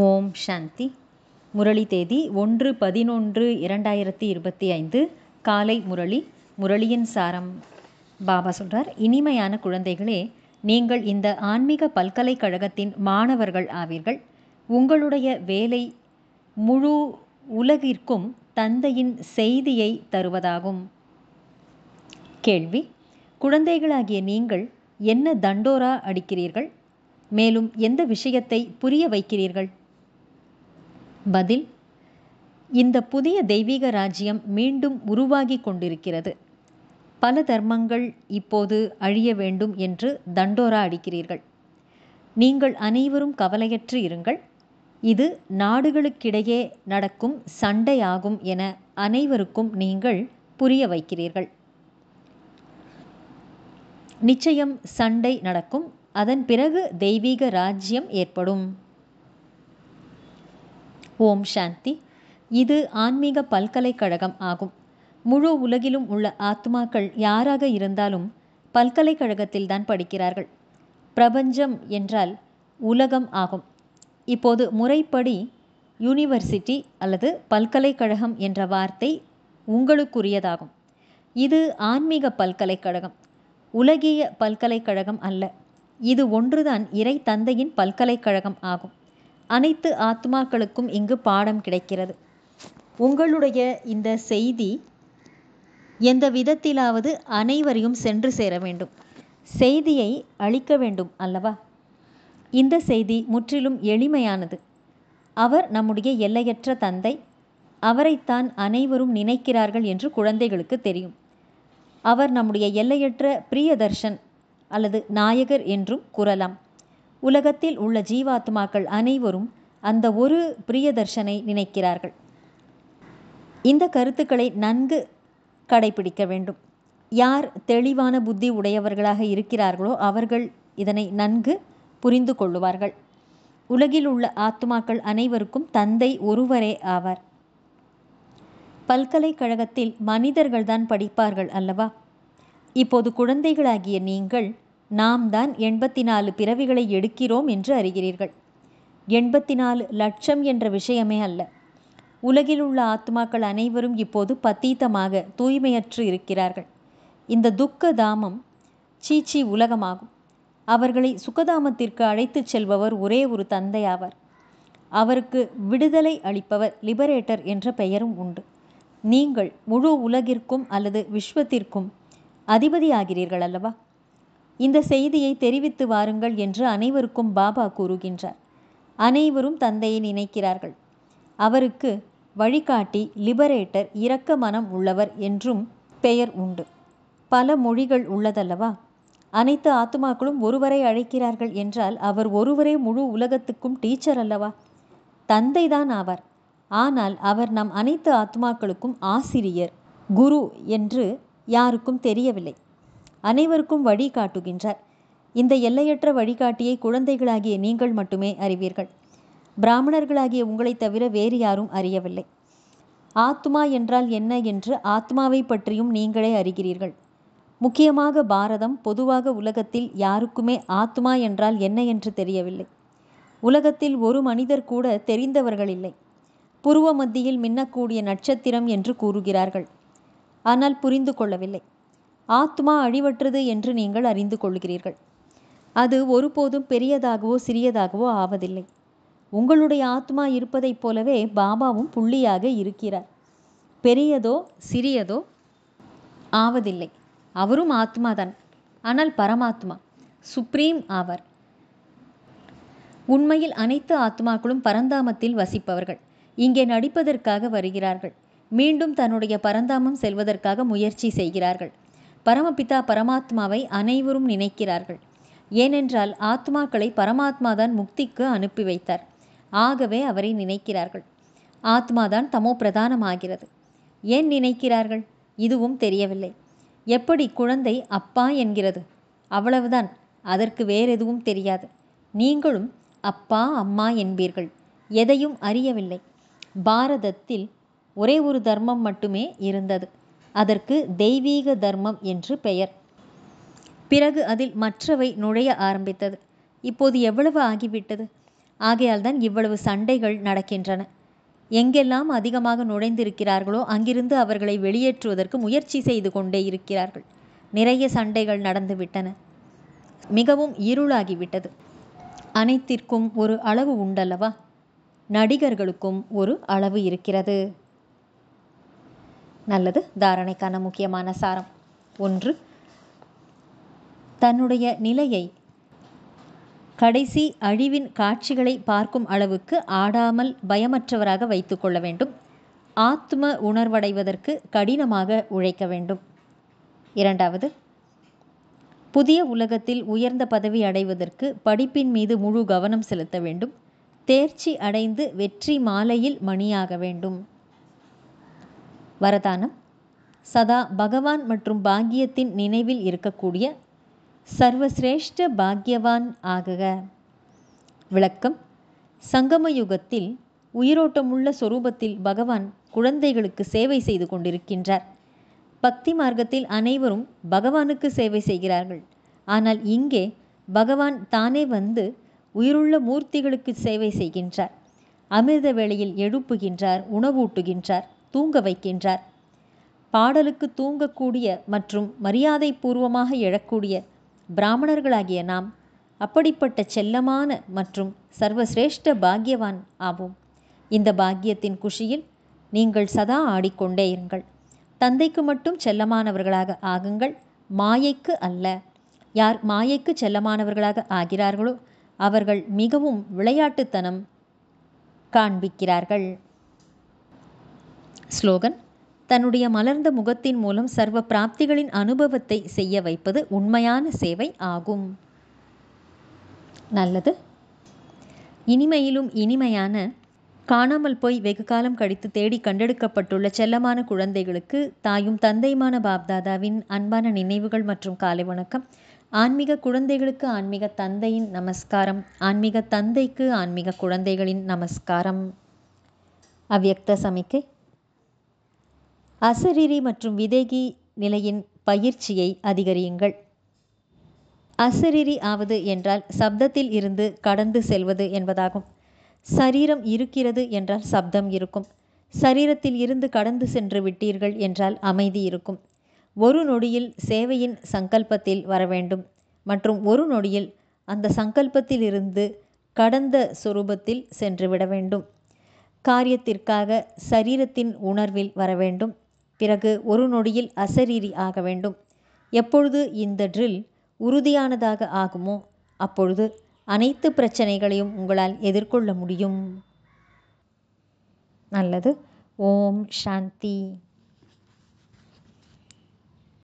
ஓம் சாந்தி. முரளி தேதி 1/11/2025 காலை முரளி. முரளியின் சாரம். பாபா சொல்றார், இனிமையான குழந்தைகளே, நீங்கள் இந்த ஆன்மீக பல்கலைக்கழகத்தின் மாணவர்கள் ஆவீர்கள். உங்களுடைய வேலை முழு உலகிற்கும் தந்தையின் செய்தியை தருவதாகும். கேள்வி: குழந்தைகளாகிய நீங்கள் என்ன தண்டோரா அடிக்கிறீர்கள்? மேலும் எந்த விஷயத்தை புரிய வைக்கிறீர்கள்? பதில்: இந்த புதிய தெய்வீக ராஜ்யம் மீண்டும் உருவாகி கொண்டிருக்கிறது. பல தர்மங்கள் இப்போது அழிய வேண்டும் என்று தண்டோரா அடிக்கிறீர்கள். நீங்கள் அனைவரும் கவலையற்று இருங்கள். இது நாடுகளுக்கிடையே நடக்கும் சண்டையாகும் என அனைவருக்கும் நீங்கள் புரிய வைக்கிறீர்கள். நிச்சயம் சண்டை நடக்கும். அதன் பிறகு தெய்வீக ராஜ்யம் ஏற்படும். ஓம் சாந்தி. இது ஆன்மீக பல்கலைக்கழகம் ஆகும். முழு உலகிலும் உள்ள ஆத்மாக்கள் யாராக இருந்தாலும் பல்கலைக்கழகத்தில் தான் படிக்கிறார்கள். பிரபஞ்சம் என்றால் உலகம் ஆகும். இப்போது முறைப்படி யூனிவர்சிட்டி அல்லது பல்கலைக்கழகம் என்ற வார்த்தை உங்களுக்குரியதாகும். இது ஆன்மீக பல்கலைக்கழகம், உலகிய பல்கலைக்கழகம் அல்ல. இது ஒன்றுதான் இறை தந்தையின் பல்கலைக்கழகம் ஆகும். அனைத்து ஆத்மாக்களுக்கும் இங்கு பாடம் கிடைக்கிறது. உங்களுடைய இந்த செய்தி எந்த விதத்திலாவது அனைவரையும் சென்று சேர வேண்டும். செய்தியை அளிக்க வேண்டும் அல்லவா? இந்த செய்தி முற்றிலும் எளிமையானது. அவர் நம்முடைய எல்லையற்ற தந்தை. அவரைத்தான் அனைவரும் நினைக்கிறார்கள் என்று குழந்தைகளுக்கு தெரியும். அவர் நம்முடைய எல்லையற்ற பிரியதர்ஷன் அல்லது நாயகர் என்றும் கூறலாம். உலகத்தில் உள்ள ஜீவாத்மாக்கள் அனைவரும் அந்த ஒரு பிரியதர்ஷனை நினைக்கிறார்கள். இந்த கருத்துக்களை நன்கு கடைபிடிக்க வேண்டும். யார் தெளிவான புத்தி உடையவர்களாக இருக்கிறார்களோ அவர்கள் இதனை நன்கு புரிந்து கொள்ளுவார்கள். உலகில் உள்ள ஆத்மாக்கள் அனைவருக்கும் தந்தை ஒருவரே ஆவார். பல்கலைக்கழகத்தில் மனிதர்கள்தான் படிப்பார்கள் அல்லவா? இப்போது குழந்தைகளாகிய நீங்கள் நாம் தான் 84 பிறவிகளை எடுக்கிறோம் என்று அறிகிறீர்கள். 84 லட்சம் என்ற விஷயமே அல்ல. உலகில் உள்ள ஆத்மாக்கள் அனைவரும் இப்போது பத்தீத்தமாக தூய்மையற்று இருக்கிறார்கள். இந்த துக்க தாமம் சீச்சி உலகமாகும். அவர்களை சுகதாமத்திற்கு அழைத்துச் செல்பவர் ஒரே ஒரு தந்தை ஆவார். அவருக்கு விடுதலை அளிப்பவர் லிபரேட்டர் என்ற பெயரும் உண்டு. நீங்கள் முழு உலகிற்கும் அல்லது விஸ்வத்திற்கும் அதிபதி ஆகிறீர்கள் அல்லவா? இந்த செய்தியை தெரிவித்து வாருங்கள் என்று அனைவருக்கும் பாபா கூறுகின்றார். அனைவரும் தந்தையை நினைக்கிறார்கள். அவருக்கு வழிகாட்டி லிபரேட்டர், இரக்க மனம் உள்ளவர் என்றும் பெயர் உண்டு. பல மொழிகள் உள்ளதல்லவா? அனைத்து ஆத்மாக்களும் ஒருவரை அழைக்கிறார்கள் என்றால் அவர் ஒருவரே முழு உலகத்துக்கும் டீச்சர் அல்லவா? தந்தைதான் ஆவார். ஆனால் அவர் நம் அனைத்து ஆத்மாக்களுக்கும் ஆசிரியர், குரு என்று யாருக்கும் தெரியவில்லை. அனைவருக்கும் வழி காட்டுகின்றார். இந்த எல்லையற்ற வழிகாட்டியை குழந்தைகளாகிய நீங்கள் மட்டுமே அறிவீர்கள். பிராமணர்களாகிய உங்களை தவிர வேறு யாரும் அறியவில்லை. ஆத்மா என்றால் என்ன என்று ஆத்மாவை பற்றியும் நீங்களே அறிகிறீர்கள். முக்கியமாக பாரதம், பொதுவாக உலகத்தில் யாருக்குமே ஆத்மா என்றால் என்ன என்று தெரியவில்லை. உலகத்தில் ஒரு மனிதர் கூட தெரிந்தவர்கள் இல்லை. புருவ மத்தியில் மின்னக்கூடிய நட்சத்திரம் என்று கூறுகிறார்கள். ஆனால் புரிந்து கொள்ளவில்லை. ஆத்மா அழிவற்றது என்று நீங்கள் அறிந்து கொள்கிறீர்கள். அது ஒருபோதும் பெரியதாகவோ சிறியதாகவோ ஆவதில்லை. உங்களுடைய ஆத்மா இருப்பதைப் போலவே பாபாவும் புள்ளியாக இருக்கிறார். பெரியதோ சிறியதோ ஆவதில்லை. அவரும் ஆத்மாதான். ஆனால் பரமாத்மா, சுப்ரீம் ஆவார். உண்மையில் அனைத்து ஆத்மாக்களும் பரந்தாமத்தில் வசிப்பவர்கள். இங்கே நடிப்பதற்காக வருகிறார்கள். மீண்டும் தன்னுடைய பரந்தாமம் செல்வதற்காக முயற்சி செய்கிறார்கள். பரமபிதா பரமாத்மாவை அனைவரும் நினைக்கிறார்கள். ஏனென்றால் ஆத்மாக்களை பரமாத்மாதான் முக்திக்கு அனுப்பி வைத்தார். ஆகவே அவரை நினைக்கிறார்கள். ஆத்மாதான் தமோ பிரதானமாகிறது. ஏன் நினைக்கிறார்கள்? இதுவும் தெரியவில்லை. எப்படி குழந்தை அப்பா என்கிறது, அவ்வளவுதான். அதற்கு வேறெதுவும் தெரியாது. நீங்களும் அப்பா அம்மா என்பீர்கள். எதையும் அறியவில்லை. பாரதத்தில் ஒரே ஒரு தர்மம் மட்டுமே இருந்தது. அதற்கு தெய்வீக தர்மம் என்று பெயர். பிறகு அதில் மற்றவை நுழைய ஆரம்பித்தது. இப்போது எவ்வளவு ஆகிவிட்டது? ஆகையால் தான் இவ்வளவு சண்டைகள் நடக்கின்றன. எங்கெல்லாம் அதிகமாக நுழைந்திருக்கிறார்களோ அங்கிருந்து அவர்களை வெளியேற்றுவதற்கு முயற்சி செய்து கொண்டே இருக்கிறார்கள். நிறைய சண்டைகள் நடந்துவிட்டன. மிகவும் இருளாகிவிட்டது. அனைத்திற்கும் ஒரு அளவு உண்டல்லவா? நடிகர்களுக்கும் ஒரு அளவு இருக்கிறது. நல்லது. தாரணைக்கான முக்கியமான சாரம்: 1. தன்னுடைய நிலையை கடைசி அழிவின் காட்சிகளை பார்க்கும் அளவுக்கு ஆடாமல் பயமற்றவராக வைத்து கொள்ள வேண்டும். ஆத்ம உணர்வடைவதற்கு கடினமாக உழைக்க வேண்டும். 2. புதிய உலகத்தில் உயர்ந்த பதவி அடைவதற்கு படிப்பின் மீது முழு கவனம் செலுத்த வேண்டும். தேர்ச்சி அடைந்து வெற்றி மாலையில் மணியாக வேண்டும். வரதானம்: சதா பகவான் மற்றும் பாக்கியத்தின் நினைவில் இருக்கக்கூடிய சர்வசிரேஷ்ட பாக்யவான் ஆகுக. விளக்கம்: சங்கம யுகத்தில் உயிரோட்டமுள்ள சொரூபத்தில் பகவான் குழந்தைகளுக்கு சேவை செய்து கொண்டிருக்கின்றார். பக்தி மார்க்கத்தில் அனைவரும் பகவானுக்கு சேவை செய்கிறார்கள். ஆனால் இங்கே பகவான் தானே வந்து உயிருள்ள மூர்த்திகளுக்கு சேவை செய்கின்றார். அமிர்த வேளையில் எழுப்புகின்றார், உணவூட்டுகின்றார், தூங்க வைக்கின்றார். பாடலுக்கு தூங்கக்கூடிய மற்றும் மரியாதை பூர்வமாக எழக்கூடிய பிராமணர்களாகிய நாம் அப்படிப்பட்ட செல்லமான மற்றும் சர்வசிரேஷ்ட பாக்யவான் ஆவோம். இந்த பாக்கியத்தின் குஷியில் நீங்கள் சதா ஆடிக்கொண்டே இருங்கள். தந்தைக்கு மட்டும் செல்லமானவர்களாக ஆகுங்கள், மாயைக்கு அல்ல. யார் மாயைக்கு செல்லமானவர்களாக ஆகிறார்களோ அவர்கள் மிகவும் விளையாட்டுத்தனம் காண்பிக்கிறார்கள். ஸ்லோகன்: தன்னுடைய மலர்ந்த முகத்தின் மூலம் சர்வ பிராப்திகளின் அனுபவத்தை செய்ய வைப்பது உண்மையான சேவை ஆகும். நல்லது. இனிமையிலும் இனிமையான, காணாமல் போய் வெகு காலம் கழித்து தேடி கண்டெடுக்கப்பட்டுள்ள செல்லமான குழந்தைகளுக்கு தாயும் தந்தையுமான பாப்தாதாவின் அன்பான நினைவுகள் மற்றும் காலை வணக்கம். ஆன்மீக குழந்தைகளுக்கு ஆன்மீக தந்தையின் நமஸ்காரம். ஆன்மீக தந்தைக்கு ஆன்மீக குழந்தைகளின் நமஸ்காரம். அவ்யக்த சமிக்கை: அசரீரி மற்றும் விதேகி நிலையின் பயிற்சியை அதிகரியுங்கள். அசரீரி ஆவது என்றால் சப்தத்தில் இருந்து கடந்து செல்வது என்பதாகும். சரீரம் இருக்கிறது என்றால் சப்தம் இருக்கும். சரீரத்தில் இருந்து கடந்து சென்று விட்டீர்கள் என்றால் அமைதி இருக்கும். ஒரு நொடியில் சேவையின் சங்கல்பத்தில் வர வேண்டும் மற்றும் ஒரு நொடியில் அந்த சங்கல்பத்தில் இருந்து கடந்த சொரூபத்தில் சென்றுவிட வேண்டும். காரியத்திற்காக சரீரத்தின் உணர்வில் வர வேண்டும். பிறகு ஒரு நொடியில் அசரீரி ஆக வேண்டும். எப்பொழுது இந்த ட்ரில் உறுதியானதாக ஆகுமோ அப்பொழுது அனைத்து பிரச்சனைகளையும் உங்களால் எதிர்கொள்ள முடியும். நல்லது. ஓம் சாந்தி.